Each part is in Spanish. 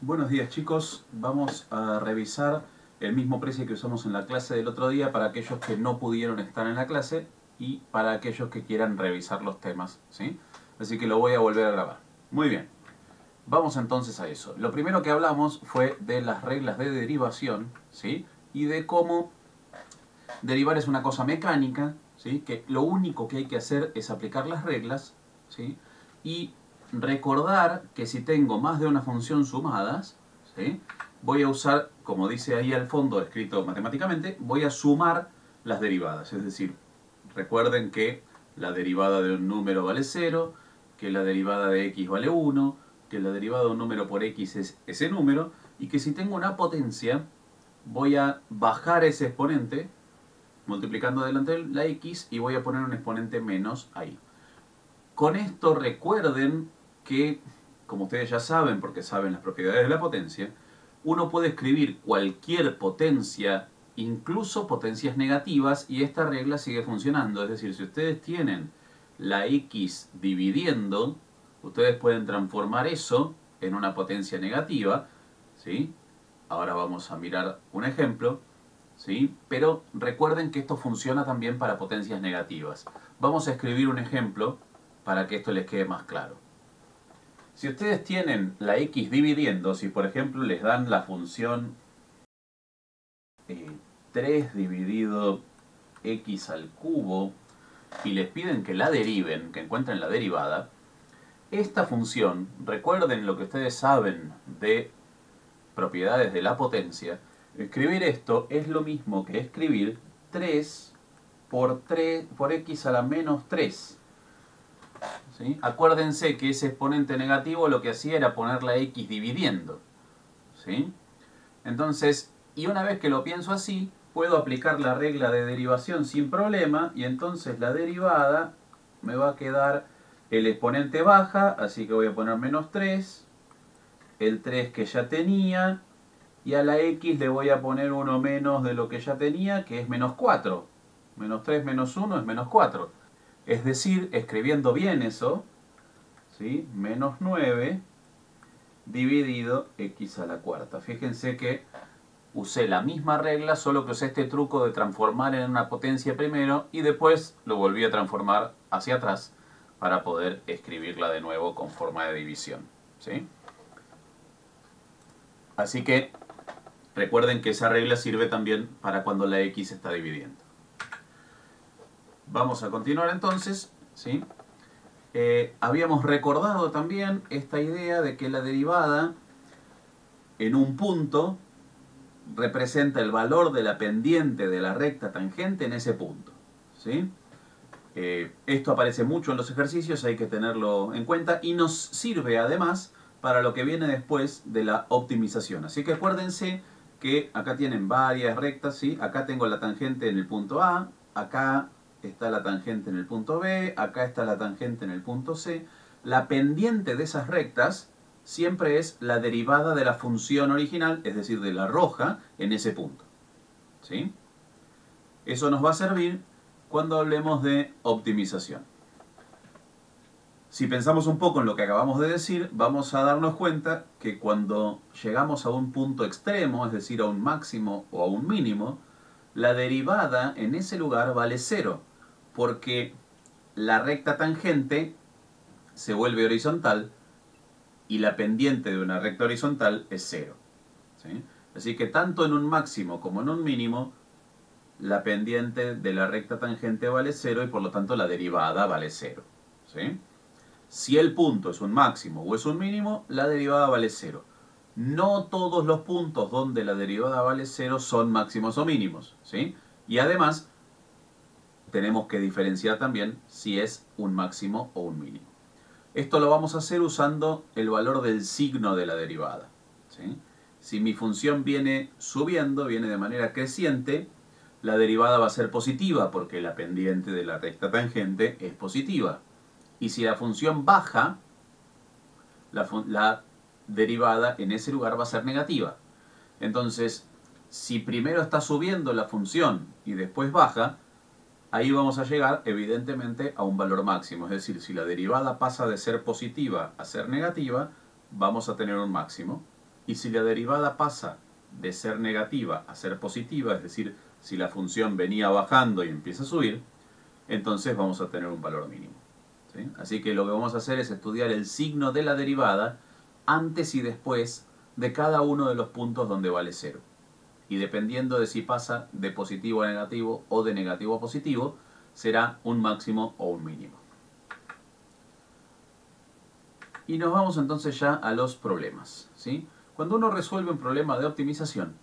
Buenos días chicos, vamos a revisar el mismo precio que usamos en la clase del otro día para aquellos que no pudieron estar en la clase y para aquellos que quieran revisar los temas, ¿sí? Así que lo voy a volver a grabar. Muy bien, vamos entonces a eso. Lo primero que hablamos fue de las reglas de derivación, ¿sí? Y de cómo derivar es una cosa mecánica, ¿sí? Que lo único que hay que hacer es aplicar las reglas, ¿sí? Y recordar que si tengo más de una función sumadas, ¿sí? Voy a usar, como dice ahí al fondo, escrito matemáticamente, voy a sumar las derivadas. Es decir, recuerden que la derivada de un número vale 0, que la derivada de x vale 1, que la derivada de un número por x es ese número, y que si tengo una potencia, voy a bajar ese exponente, multiplicando delante la x, y voy a poner un exponente menos ahí. Con esto recuerden que, como ustedes ya saben, porque saben las propiedades de la potencia, uno puede escribir cualquier potencia, incluso potencias negativas, y esta regla sigue funcionando. Es decir, si ustedes tienen la x dividiendo, ustedes pueden transformar eso en una potencia negativa, ¿sí? Ahora vamos a mirar un ejemplo, ¿sí? Pero recuerden que esto funciona también para potencias negativas. Vamos a escribir un ejemplo para que esto les quede más claro. Si ustedes tienen la x dividiendo, si por ejemplo les dan la función 3 dividido x al cubo y les piden que la deriven, que encuentren la derivada, esta función, recuerden lo que ustedes saben de propiedades de la potencia, escribir esto es lo mismo que escribir 3 por x a la menos 3. ¿Sí? Acuérdense que ese exponente negativo lo que hacía era poner la x dividiendo, ¿sí? Entonces, y una vez que lo pienso así, puedo aplicar la regla de derivación sin problema, y entonces la derivada me va a quedar, el exponente baja, así que voy a poner menos 3, el 3 que ya tenía, y a la x le voy a poner uno menos de lo que ya tenía, que es menos 4. Menos 3 menos 1 es menos 4. Es decir, escribiendo bien eso, ¿sí? Menos 9 dividido x a la cuarta. Fíjense que usé la misma regla, solo que usé este truco de transformar en una potencia primero y después lo volví a transformar hacia atrás para poder escribirla de nuevo con forma de división, ¿sí? Así que recuerden que esa regla sirve también para cuando la x se está dividiendo. Vamos a continuar entonces, ¿sí? Habíamos recordado también esta idea de que la derivada en un punto representa el valor de la pendiente de la recta tangente en ese punto, ¿sí? Esto aparece mucho en los ejercicios, hay que tenerlo en cuenta y nos sirve además para lo que viene después de la optimización. Así que acuérdense que acá tienen varias rectas, ¿sí? Acá tengo la tangente en el punto A, acá está la tangente en el punto B, acá está la tangente en el punto C. La pendiente de esas rectas siempre es la derivada de la función original, es decir, de la roja, en ese punto, ¿sí? Eso nos va a servir cuando hablemos de optimización. Si pensamos un poco en lo que acabamos de decir, vamos a darnos cuenta que cuando llegamos a un punto extremo, es decir, a un máximo o a un mínimo, la derivada en ese lugar vale 0, porque la recta tangente se vuelve horizontal y la pendiente de una recta horizontal es 0, ¿sí? Así que tanto en un máximo como en un mínimo, la pendiente de la recta tangente vale 0 y por lo tanto la derivada vale 0, ¿sí? Si el punto es un máximo o es un mínimo, la derivada vale 0. No todos los puntos donde la derivada vale 0 son máximos o mínimos, ¿sí? Y además, tenemos que diferenciar también si es un máximo o un mínimo. Esto lo vamos a hacer usando el valor del signo de la derivada, ¿sí? Si mi función viene subiendo, viene de manera creciente, la derivada va a ser positiva porque la pendiente de la recta tangente es positiva. Y si la función baja, la derivada en ese lugar va a ser negativa. Entonces, si primero está subiendo la función y después baja, ahí vamos a llegar evidentemente a un valor máximo. Es decir, si la derivada pasa de ser positiva a ser negativa, vamos a tener un máximo. Y si la derivada pasa de ser negativa a ser positiva, es decir, si la función venía bajando y empieza a subir, entonces vamos a tener un valor mínimo. ¿Sí? Así que lo que vamos a hacer es estudiar el signo de la derivada antes y después de cada uno de los puntos donde vale 0. Y dependiendo de si pasa de positivo a negativo o de negativo a positivo, será un máximo o un mínimo. Y nos vamos entonces ya a los problemas, ¿sí? Cuando uno resuelve un problema de optimización,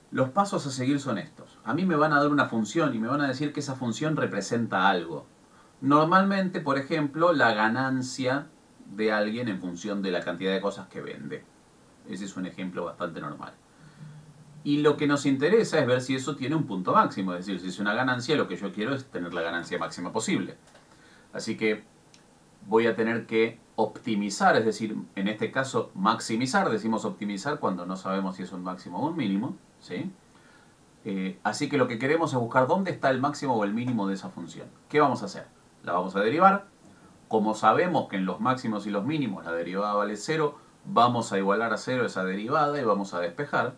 los pasos a seguir son estos. A mí me van a dar una función y me van a decir que esa función representa algo. Normalmente, por ejemplo, la ganancia de alguien en función de la cantidad de cosas que vende. Ese es un ejemplo bastante normal. Y lo que nos interesa es ver si eso tiene un punto máximo. Es decir, si es una ganancia, lo que yo quiero es tener la ganancia máxima posible. Así que voy a tener que optimizar, es decir, en este caso maximizar. Decimos optimizar cuando no sabemos si es un máximo o un mínimo, ¿sí? Así que lo que queremos es buscar dónde está el máximo o el mínimo de esa función. ¿Qué vamos a hacer? La vamos a derivar. Como sabemos que en los máximos y los mínimos la derivada vale 0, vamos a igualar a 0 esa derivada y vamos a despejar.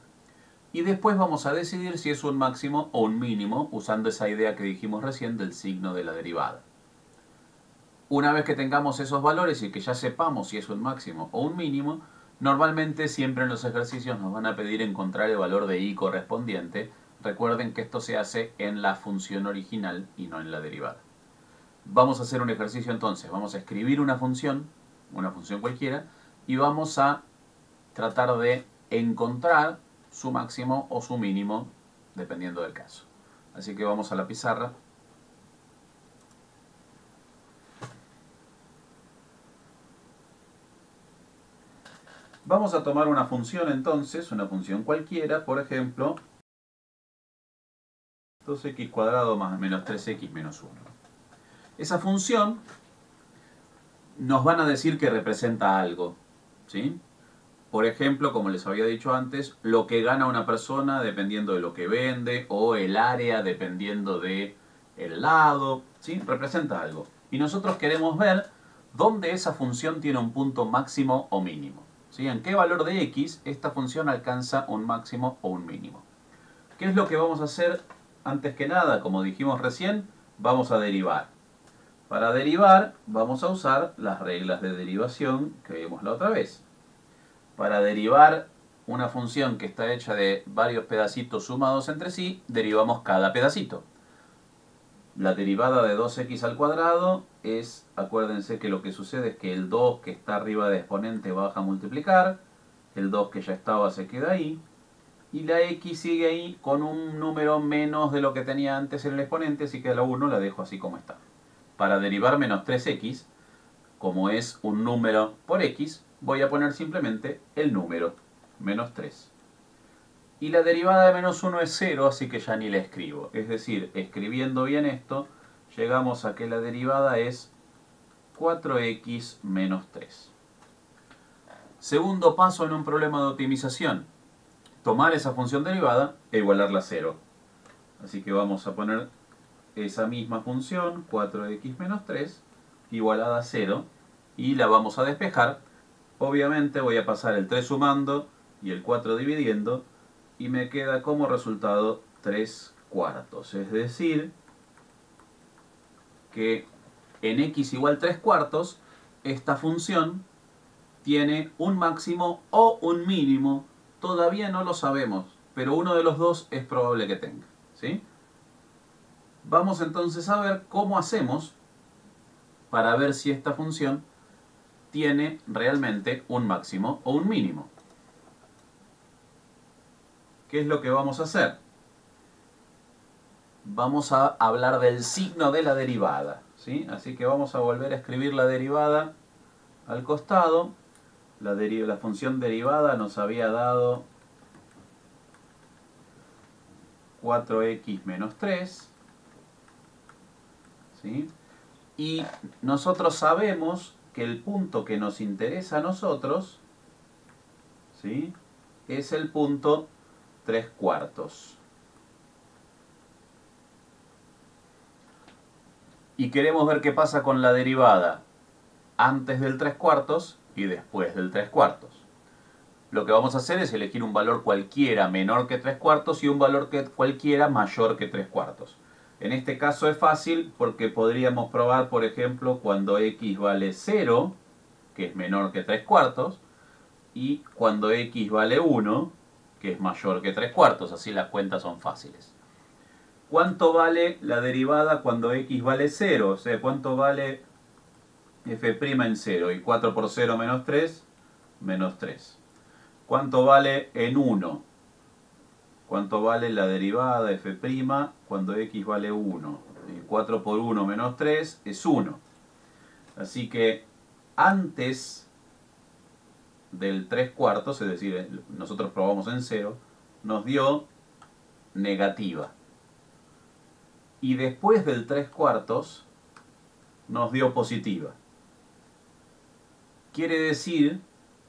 Y después vamos a decidir si es un máximo o un mínimo usando esa idea que dijimos recién del signo de la derivada. Una vez que tengamos esos valores y que ya sepamos si es un máximo o un mínimo, normalmente siempre en los ejercicios nos van a pedir encontrar el valor de y correspondiente. Recuerden que esto se hace en la función original y no en la derivada. Vamos a hacer un ejercicio entonces. Vamos a escribir una función cualquiera, y vamos a tratar de encontrar su máximo o su mínimo, dependiendo del caso. Así que vamos a la pizarra. Vamos a tomar una función entonces, una función cualquiera, por ejemplo, 2x cuadrado más menos 3x menos 1. Esa función nos van a decir que representa algo, ¿sí? Por ejemplo, como les había dicho antes, lo que gana una persona dependiendo de lo que vende, o el área dependiendo del lado, ¿sí? Representa algo. Y nosotros queremos ver dónde esa función tiene un punto máximo o mínimo, ¿sí? En qué valor de x esta función alcanza un máximo o un mínimo. ¿Qué es lo que vamos a hacer? Antes que nada, como dijimos recién, vamos a derivar. Para derivar vamos a usar las reglas de derivación que vimos la otra vez. Para derivar una función que está hecha de varios pedacitos sumados entre sí, derivamos cada pedacito. La derivada de 2x al cuadrado es, acuérdense que lo que sucede es que el 2 que está arriba de exponente baja a multiplicar, el 2 que ya estaba se queda ahí, y la x sigue ahí con un número menos de lo que tenía antes en el exponente, así que la 1 la dejo así como está. Para derivar menos 3x, como es un número por x, voy a poner simplemente el número, menos 3. Y la derivada de menos 1 es 0, así que ya ni la escribo. Es decir, escribiendo bien esto, llegamos a que la derivada es 4x menos 3. Segundo paso en un problema de optimización. Tomar esa función derivada e igualarla a 0. Así que vamos a poner esa misma función, 4x menos 3, igualada a 0, y la vamos a despejar. Obviamente voy a pasar el 3 sumando y el 4 dividiendo, y me queda como resultado 3 cuartos. Es decir, que en x igual 3 cuartos, esta función tiene un máximo o un mínimo. Todavía no lo sabemos, pero uno de los dos es probable que tenga, ¿sí? Vamos entonces a ver cómo hacemos para ver si esta función tiene realmente un máximo o un mínimo. ¿Qué es lo que vamos a hacer? Vamos a hablar del signo de la derivada, ¿sí? Así que vamos a volver a escribir la derivada al costado. La función derivada nos había dado 4x menos 3, ¿sí? Y nosotros sabemos que el punto que nos interesa a nosotros, ¿sí?, es el punto 3 cuartos. Y queremos ver qué pasa con la derivada antes del 3 cuartos y después del 3 cuartos. lo que vamos a hacer es elegir un valor cualquiera menor que 3/4 y un valor cualquiera mayor que 3/4. En este caso es fácil porque podríamos probar, por ejemplo, cuando x vale 0, que es menor que 3/4, y cuando x vale 1, que es mayor que 3/4, así las cuentas son fáciles. ¿Cuánto vale la derivada cuando x vale 0? O sea, ¿cuánto vale f' en 0? Y 4 por 0 menos 3, menos 3. ¿Cuánto vale en 1? ¿Cuánto vale la derivada de f' cuando x vale 1? 4 por 1 menos 3 es 1. Así que antes del 3/4, es decir, nosotros probamos en 0, nos dio negativa. Y después del 3/4 nos dio positiva. Quiere decir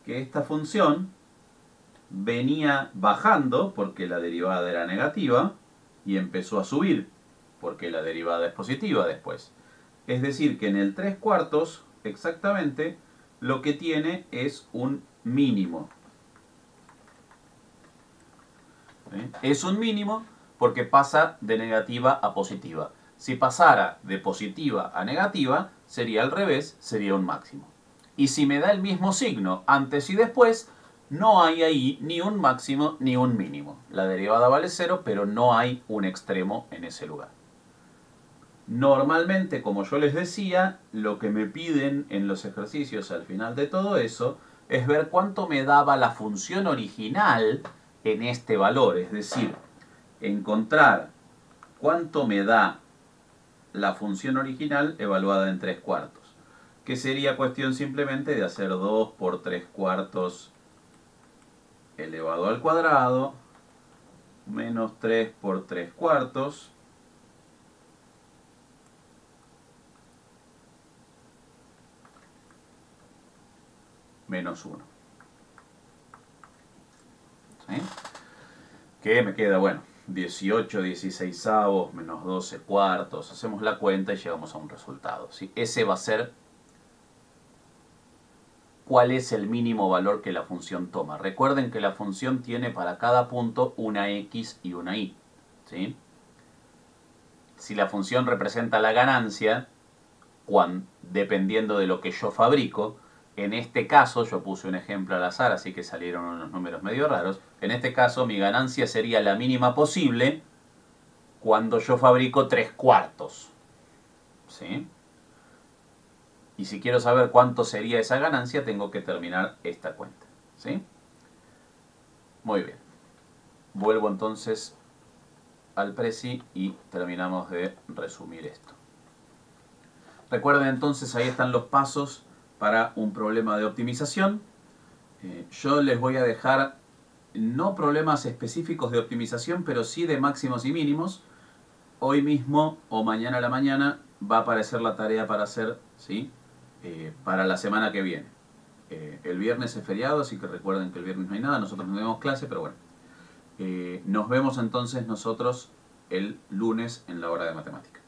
que esta función venía bajando porque la derivada era negativa y empezó a subir porque la derivada es positiva después. Es decir, que en el 3/4 exactamente lo que tiene es un mínimo. ¿Sí? Es un mínimo porque pasa de negativa a positiva. Si pasara de positiva a negativa, sería al revés, sería un máximo. Y si me da el mismo signo antes y después, no hay ahí ni un máximo ni un mínimo. La derivada vale 0, pero no hay un extremo en ese lugar. Normalmente, como yo les decía, lo que me piden en los ejercicios al final de todo eso es ver cuánto me daba la función original en este valor. Es decir, encontrar cuánto me da la función original evaluada en 3/4. Que sería cuestión simplemente de hacer 2 por 3/4 elevado al cuadrado menos 3 por 3/4 menos 1. ¿Sí? Que me queda, bueno, 18 16avos menos 12 cuartos. Hacemos la cuenta y llegamos a un resultado. ¿Sí? Ese va a ser cuál es el mínimo valor que la función toma. Recuerden que la función tiene para cada punto una x y una y. ¿Sí? Si la función representa la ganancia, dependiendo de lo que yo fabrico, en este caso, yo puse un ejemplo al azar, así que salieron unos números medio raros. En este caso, mi ganancia sería la mínima posible cuando yo fabrico 3/4. ¿Sí? Y si quiero saber cuánto sería esa ganancia, tengo que terminar esta cuenta. ¿Sí? Muy bien. Vuelvo entonces al Prezi y terminamos de resumir esto. Recuerden entonces, ahí están los pasos para un problema de optimización. Yo les voy a dejar no problemas específicos de optimización, pero sí de máximos y mínimos. Hoy mismo o mañana a la mañana va a aparecer la tarea para hacer, ¿sí? Para la semana que viene. El viernes es feriado, así que recuerden que el viernes no hay nada, nosotros no tenemos clase, pero bueno. Nos vemos entonces nosotros el lunes en la hora de matemática.